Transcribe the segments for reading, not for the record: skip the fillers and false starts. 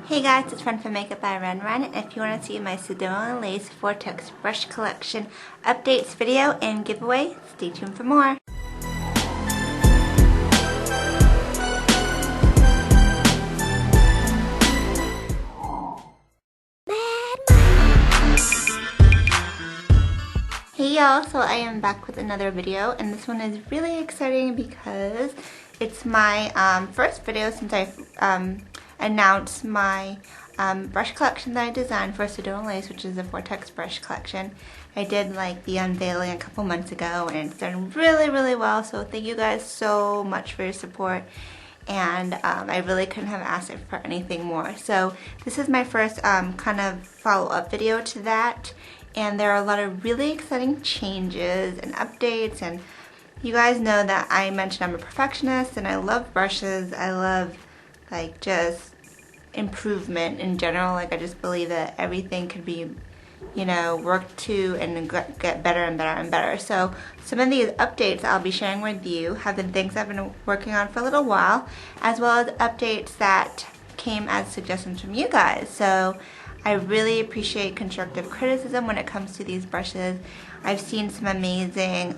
Hey guys, it's Run for Makeup by Run. And if you want to see my Sedona Lace Vortex brush collection updates video and giveaway, stay tuned for more. Hey y'all, so I am back with another video, and this one is really exciting because it's my first video since I've announced my brush collection that I designed for Sedona Lace, which is a Vortex brush collection. I did like the unveiling a couple months ago and it's done really well, so thank you guys so much for your support, and I really couldn't have asked for anything more. So this is my first kind of follow-up video to that, and there are a lot of really exciting changes and updates, and you guys know that I mentioned I'm a perfectionist and I love brushes. I love like just improvement in general. Like I just believe that everything could be, you know, worked to and get better and better and better. So some of these updates I'll be sharing with you have been things I've been working on for a little while, as well as updates that came as suggestions from you guys. So I really appreciate constructive criticism when it comes to these brushes. I've seen some amazing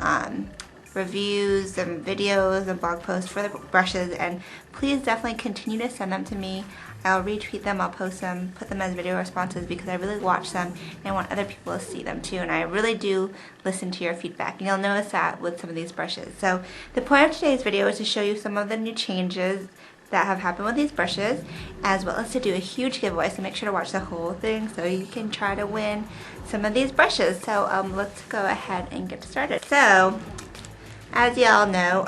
reviews and videos and blog posts for the brushes, and please definitely continue to send them to me. I'll retweet them, I'll post them, put them as video responses because I really watch them and I want other people to see them too, and I really do listen to your feedback, and you'll notice that with some of these brushes. So the point of today's video is to show you some of the new changes that have happened with these brushes, as well as to do a huge giveaway, so make sure to watch the whole thing so you can try to win some of these brushes. So let's go ahead and get started. So as y'all know,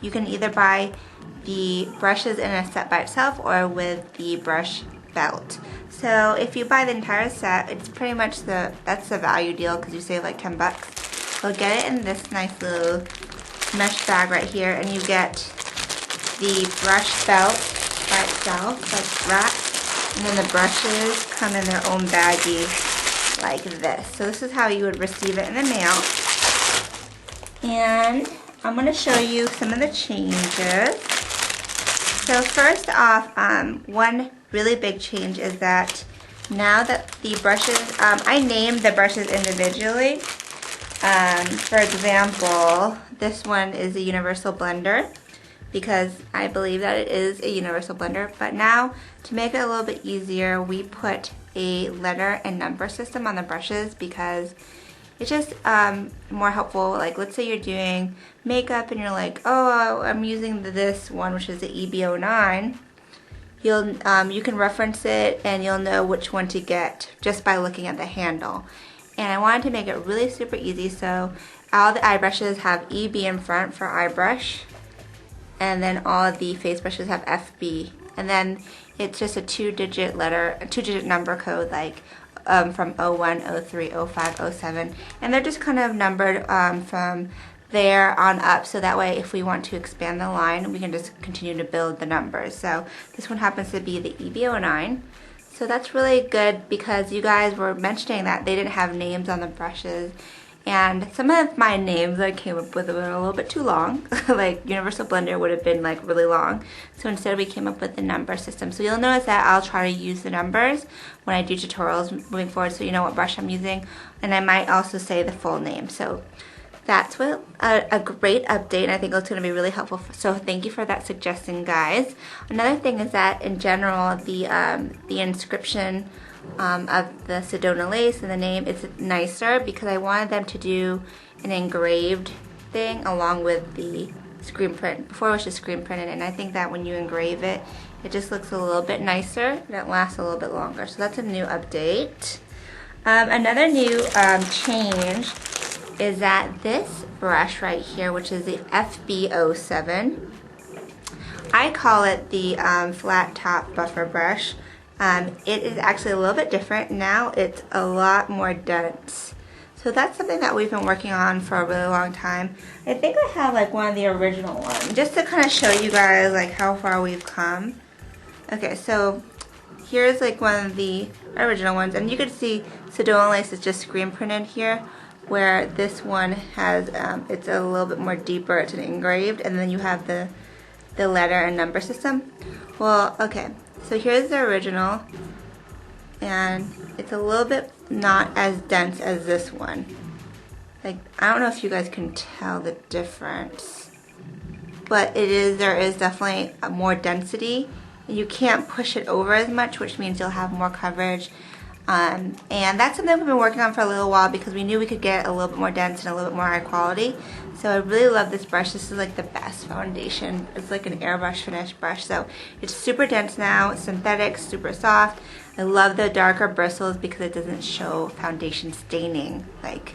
you can either buy the brushes in a set by itself or with the brush belt. So if you buy the entire set, it's pretty much that's the value deal because you save like 10 bucks. You'll get it in this nice little mesh bag right here, and you get the brush belt by itself, like wrapped, and then the brushes come in their own baggie like this. So this is how you would receive it in the mail. And I'm going to show you some of the changes. So first off, one really big change is that now that the brushes, I named the brushes individually. For example, this one is a universal blender because I believe that it is a universal blender. But now, to make it a little bit easier, we put a letter and number system on the brushes because it's just more helpful. Like let's say you're doing makeup and you're like, oh, I'm using this one, which is the EB09. You can reference it and you'll know which one to get just by looking at the handle. And I wanted to make it really super easy, so all the eye brushes have EB in front for eye brush, and then all of the face brushes have FB, and then it's just a two-digit number code, like from 01, 03, 05, 07, and they're just kind of numbered from there on up, so that way if we want to expand the line, we can just continue to build the numbers. So this one happens to be the EB09. So that's really good because you guys were mentioning that they didn't have names on the brushes, and some of my names I came up with were a little bit too long. Like Universal Blender would have been like really long, so instead we came up with the number system. So you'll notice that I'll try to use the numbers when I do tutorials moving forward, so you know what brush I'm using, and I might also say the full name. So that's what a great update, and I think it's going to be really helpful. So thank you for that suggestion, guys. Another thing is that in general, the inscription of the Sedona Lace and the name is nicer because I wanted them to do an engraved thing along with the screen print. Before it was just screen printed, and I think that when you engrave it, it just looks a little bit nicer and it lasts a little bit longer. So that's a new update. Another new change is that this brush right here, which is the FB07, I call it the flat top buffer brush. It is actually a little bit different. Now it's a lot more dense. So that's something that we've been working on for a really long time. I think I have like one of the original ones, just to kind of show you guys like how far we've come. Okay, so here's like one of the original ones, and you can see Sedona Lace is just screen printed here, where this one has, it's a little bit more deeper, it's an engraved, and then you have the letter and number system. Well, okay, So here's the original, and it's a little bit not as dense as this one. Like, I don't know if you guys can tell the difference, but there is definitely more density. You can't push it over as much, which means you'll have more coverage. And that's something we've been working on for a little while because we knew we could get a little bit more dense and a little bit more high quality. So I really love this brush. This is like the best foundation. It's like an airbrush finish brush. So it's super dense now, it's synthetic, super soft. I love the darker bristles because it doesn't show foundation staining. Like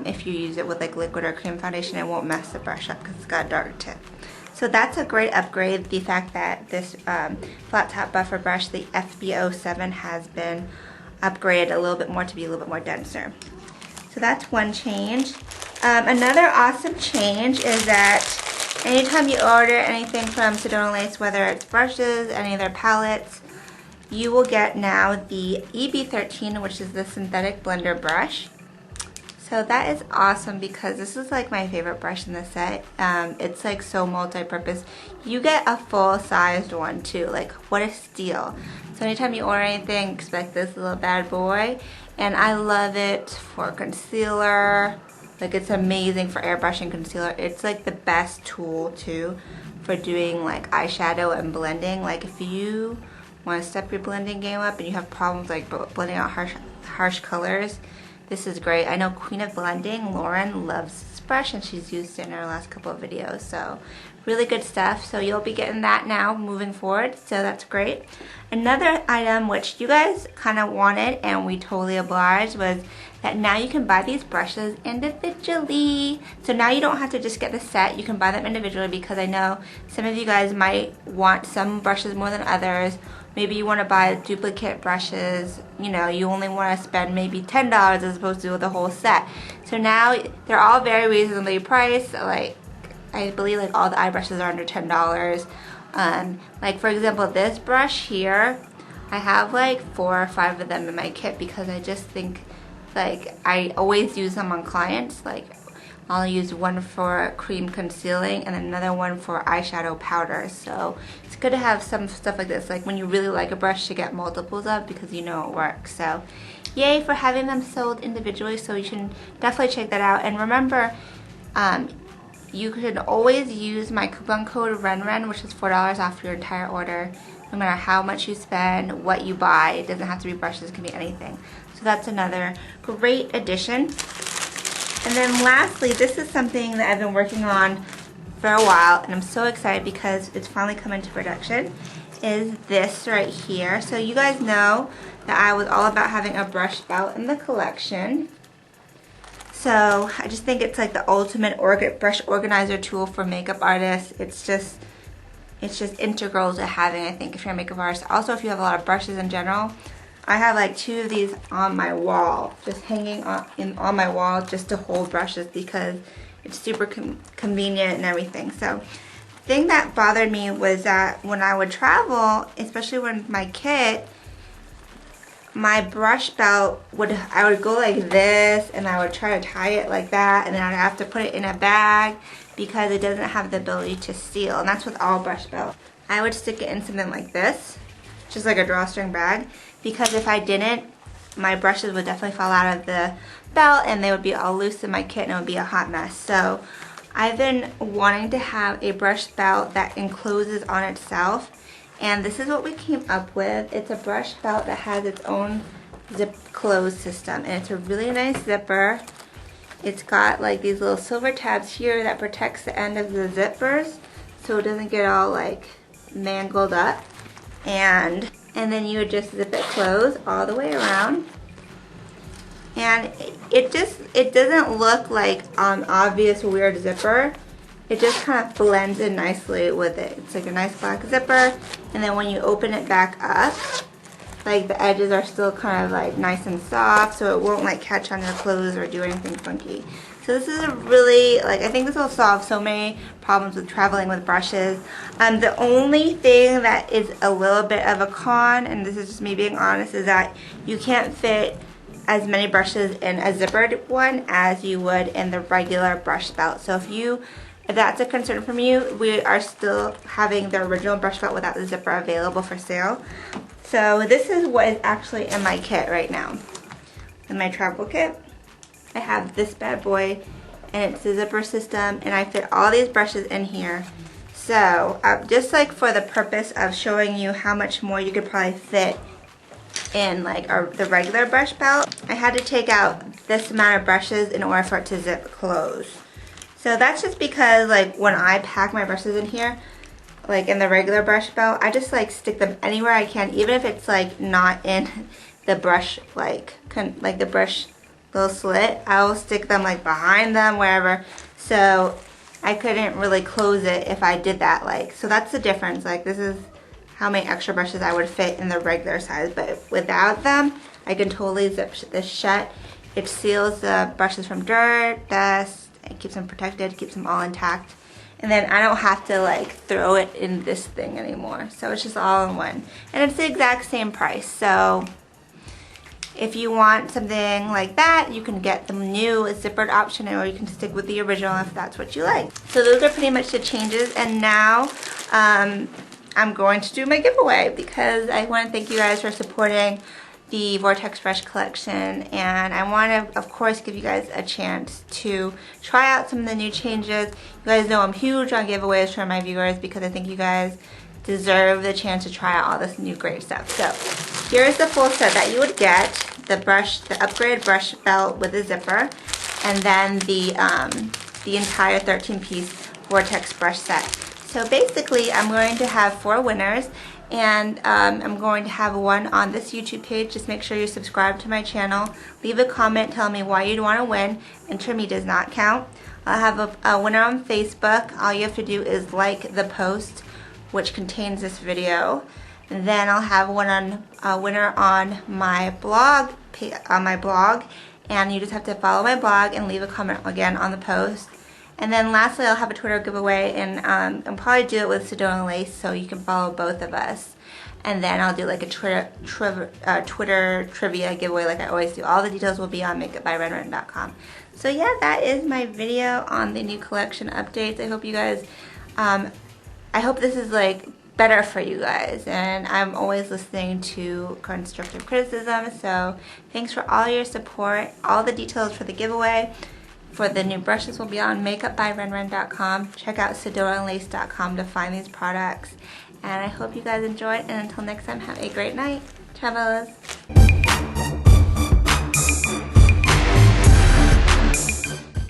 if you use it with like liquid or cream foundation, it won't mess the brush up because it's got a dark tip. So that's a great upgrade, the fact that this flat top buffer brush, the FB07, has been upgraded a little bit more to be a little bit more denser. So that's one change. Another awesome change is that anytime you order anything from Sedona Lace, whether it's brushes, any of their palettes, you will get now the EB13, which is the synthetic blender brush. So that is awesome because this is like my favorite brush in the set. It's like so multi-purpose. You get a full-sized one too. Like, what a steal. So anytime you order anything, expect this little bad boy. And I love it for concealer. Like, it's amazing for airbrushing concealer. It's like the best tool too for doing like eyeshadow and blending. Like, if you want to step your blending game up and you have problems like blending out harsh colors, this is great. I know Queen of Blending, Lauren, loves this brush and she's used it in her last couple of videos. So really good stuff. So you'll be getting that now moving forward. So that's great. Another item which you guys kind of wanted and we totally obliged was that now you can buy these brushes individually. So now you don't have to just get the set. You can buy them individually because I know some of you guys might want some brushes more than others. Maybe you want to buy duplicate brushes, you know, you only want to spend maybe $10 as opposed to the whole set. So now they're all very reasonably priced. Like, I believe like all the eye brushes are under $10. Like for example, this brush here, I have like 4 or 5 of them in my kit because I just think like I always use them on clients. Like, I'll use one for cream concealing and another one for eyeshadow powder. So it's good to have some stuff like this, like when you really like a brush, to get multiples of because you know it works. So yay for having them sold individually. So you should definitely check that out. And remember, you can always use my coupon code RENREN, which is $4 off your entire order, no matter how much you spend, what you buy. It doesn't have to be brushes, it can be anything. So that's another great addition. And then lastly, this is something that I've been working on for a while and I'm so excited because it's finally come into production, is this right here. So you guys know that I was all about having a brush spout in the collection. So I just think it's like the ultimate brush organizer tool for makeup artists. It's just integral to having, I think, if you're a makeup artist. Also, if you have a lot of brushes in general. I have like 2 of these on my wall, just hanging on my wall just to hold brushes because it's super convenient and everything. So the thing that bothered me was that when I would travel, especially with my kit, my brush belt I would go like this and I would try to tie it like that and then I'd have to put it in a bag because it doesn't have the ability to seal, and that's with all brush belts. I would stick it in something like this, just like a drawstring bag, because if I didn't, my brushes would definitely fall out of the belt and they would be all loose in my kit and it would be a hot mess. So I've been wanting to have a brush belt that encloses on itself, and this is what we came up with. It's a brush belt that has its own zip close system, and it's a really nice zipper. It's got like these little silver tabs here that protects the end of the zippers so it doesn't get all like mangled up. And then you would just zip it closed all the way around, and it doesn't look like an obvious weird zipper. It just kind of blends in nicely with it. It's like a nice black zipper, and then when you open it back up, like the edges are still kind of like nice and soft, so it won't like catch on your clothes or do anything funky. So this is a really, like, I think this will solve so many problems with traveling with brushes. The only thing that is a little bit of a con, and this is just me being honest, is that you can't fit as many brushes in a zippered one as you would in the regular brush belt. So if you if that's a concern from you, we are still having the original brush belt without the zipper available for sale. So this is what is actually in my kit right now. In my travel kit, I have this bad boy, and it's the zipper system, and I fit all these brushes in here. So just like for the purpose of showing you how much more you could probably fit in like the regular brush belt, I had to take out this amount of brushes in order for it to zip close. So that's just because like when I pack my brushes in here, like in the regular brush belt, I just like stick them anywhere I can, even if it's like not in the brush like the brush little slit. I will stick them like behind them, wherever. So I couldn't really close it if I did that. Like, so that's the difference. Like, this is how many extra brushes I would fit in the regular size, but without them, I can totally zip this shut. It seals the brushes from dirt, dust, it keeps them protected, keeps them all intact. And then I don't have to like throw it in this thing anymore. So it's just all in one. And it's the exact same price. So if you want something like that, you can get the new zippered option, or you can stick with the original if that's what you like. So those are pretty much the changes. And now I'm going to do my giveaway because I want to thank you guys for supporting the Vortex Brush collection, and I want to of course give you guys a chance to try out some of the new changes. You guys know I'm huge on giveaways for my viewers because I think you guys deserve the chance to try out all this new great stuff. So here's the full set that you would get: the upgraded brush belt with a zipper, and then the entire 13-piece Vortex brush set. So basically I'm going to have 4 winners, and I'm going to have one on this YouTube page. Just make sure you subscribe to my channel. Leave a comment telling me why you'd want to win. Enter me does not count. I'll have a winner on Facebook. All you have to do is like the post which contains this video. And then I'll have a winner on my blog, and you just have to follow my blog and leave a comment again on the post. And then lastly, I'll have a Twitter giveaway, and I'll probably do it with Sedona Lace, so you can follow both of us. And then I'll do like a Twitter trivia giveaway like I always do. All the details will be on makeupbyrenren.com. So yeah, that is my video on the new collection updates. I hope you guys, I hope this is like better for you guys, and I'm always listening to constructive criticism. So thanks for all your support. All the details for the giveaway for the new brushes will be on makeupbyrenren.com. Check out sedonalace.com to find these products. And I hope you guys enjoyed, and until next time, have a great night. Travelers.